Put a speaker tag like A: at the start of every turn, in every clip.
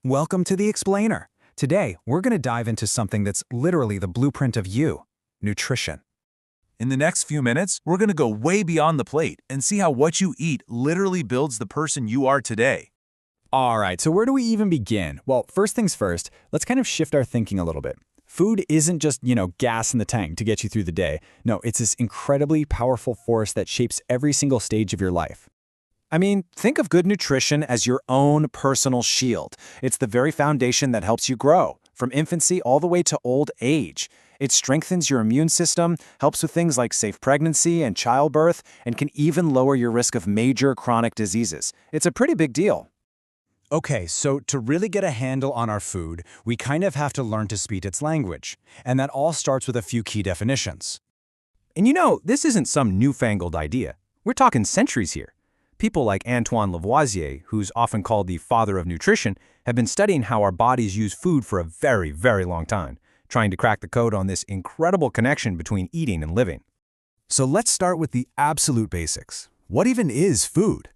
A: Welcome to the Explainer. Today, we're going to dive into something that's literally the blueprint of you: nutrition.
B: In the next few minutes, we're going to go way beyond the plate and see how what you eat literally builds the person you are today.
A: All right, so where do we even begin? Well, first things first, let's kind of shift our thinking a little bit. Food isn't just, gas in the tank to get you through the day. No, it's this incredibly powerful force that shapes every single stage of your life. I mean, think of good nutrition as your own personal shield. It's the very foundation that helps you grow, from infancy all the way to old age. It strengthens your immune system, helps with things like safe pregnancy and childbirth, and can even lower your risk of major chronic diseases. It's a pretty big deal. Okay, so to really get a handle on our food, we kind of have to learn to speak its language. And that all starts with a few key definitions. And this isn't some newfangled idea. We're talking centuries here. People like Antoine Lavoisier, who's often called the father of nutrition, have been studying how our bodies use food for a very, very long time, trying to crack the code on this incredible connection between eating and living. So let's start with the absolute basics. What even is food?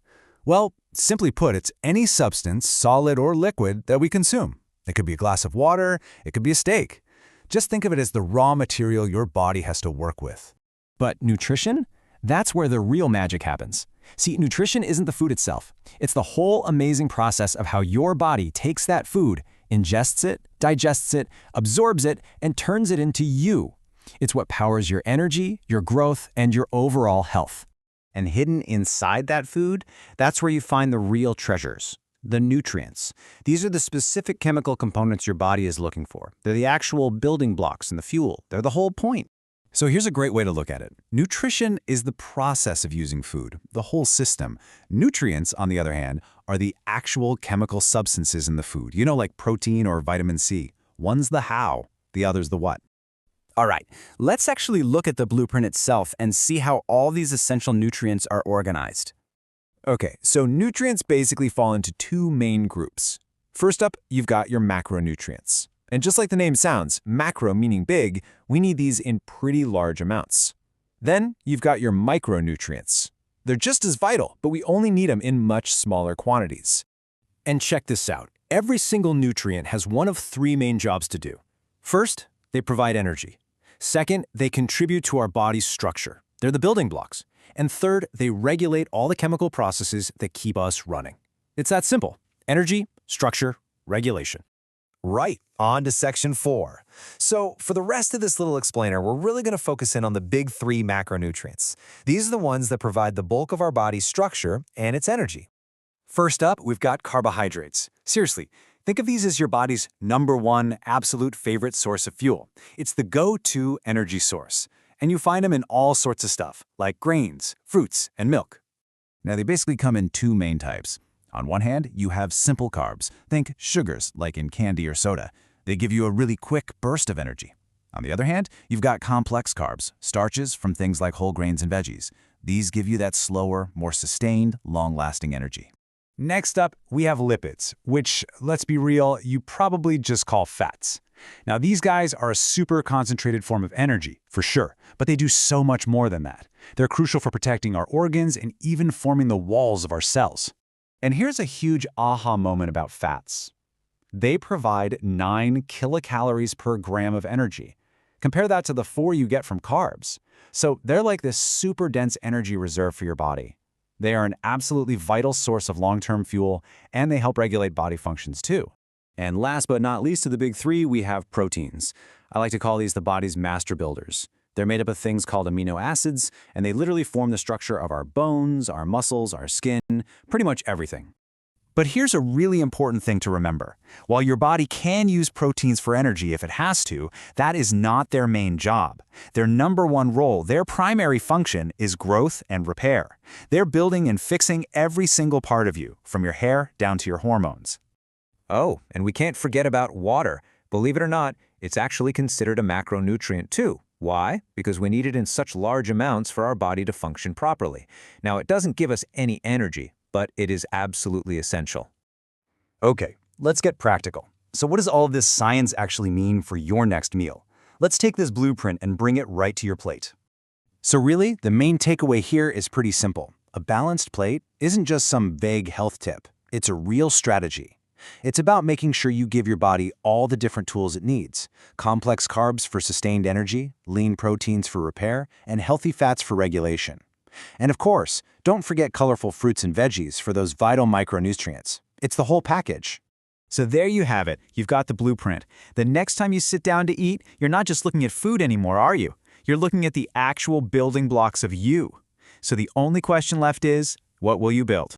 A: Well, simply put, it's any substance, solid or liquid, that we consume. It could be a glass of water, it could be a steak. Just think of it as the raw material your body has to work with. But nutrition? That's where the real magic happens. See, nutrition isn't the food itself. It's the whole amazing process of how your body takes that food, ingests it, digests it, absorbs it, and turns it into you. It's what powers your energy, your growth, and your overall health. And hidden inside that food, that's where you find the real treasures, the nutrients. These are the specific chemical components your body is looking for. They're the actual building blocks and the fuel. They're the whole point. So here's a great way to look at it. Nutrition is the process of using food, the whole system. Nutrients, on the other hand, are the actual chemical substances in the food, like protein or vitamin C. One's the how, the other's the what. All right, let's actually look at the blueprint itself and see how all these essential nutrients are organized. Okay, so nutrients basically fall into two main groups. First up, you've got your macronutrients. And just like the name sounds, macro meaning big, we need these in pretty large amounts. Then you've got your micronutrients. They're just as vital, but we only need them in much smaller quantities. And check this out. Every single nutrient has one of three main jobs to do. First, they provide energy. Second, they contribute to our body's structure. They're the building blocks. And third, they regulate all the chemical processes that keep us running. It's that simple. Energy, structure, regulation. Right, on to section 4. So for the rest of this little explainer, we're really going to focus in on the big three macronutrients. These are the ones that provide the bulk of our body's structure and its energy. First up, we've got carbohydrates. Seriously, think of these as your body's #1 absolute favorite source of fuel. It's the go-to energy source. And you find them in all sorts of stuff, like grains, fruits, and milk. Now, they basically come in two main types. On one hand, you have simple carbs. Think sugars, like in candy or soda. They give you a really quick burst of energy. On the other hand, you've got complex carbs, starches from things like whole grains and veggies. These give you that slower, more sustained, long-lasting energy. Next up, we have lipids, which, let's be real, you probably just call fats. Now, these guys are a super concentrated form of energy, for sure, but they do so much more than that. They're crucial for protecting our organs and even forming the walls of our cells. And here's a huge aha moment about fats. They provide 9 kilocalories per gram of energy. Compare that to the 4 you get from carbs. So they're like this super dense energy reserve for your body. They are an absolutely vital source of long-term fuel, and they help regulate body functions too. And last but not least of the big three, we have proteins. I like to call these the body's master builders. They're made up of things called amino acids, and they literally form the structure of our bones, our muscles, our skin, pretty much everything. But here's a really important thing to remember. While your body can use proteins for energy if it has to, that is not their main job. Their #1 role, their primary function, is growth and repair. They're building and fixing every single part of you, from your hair down to your hormones. Oh, and we can't forget about water. Believe it or not, it's actually considered a macronutrient too. Why? Because we need it in such large amounts for our body to function properly. Now, it doesn't give us any energy, but it is absolutely essential. Okay, let's get practical. So what does all of this science actually mean for your next meal? Let's take this blueprint and bring it right to your plate. So really, the main takeaway here is pretty simple. A balanced plate isn't just some vague health tip. It's a real strategy.
C: It's about making sure you give your body all the different tools it needs: complex carbs for sustained energy, lean proteins for repair, and healthy fats for regulation. And of course, don't forget colorful fruits and veggies for those vital micronutrients. It's the whole package.
A: So there you have it. You've got the blueprint. The next time you sit down to eat, you're not just looking at food anymore, are you? You're looking at the actual building blocks of you. So the only question left is, what will you build?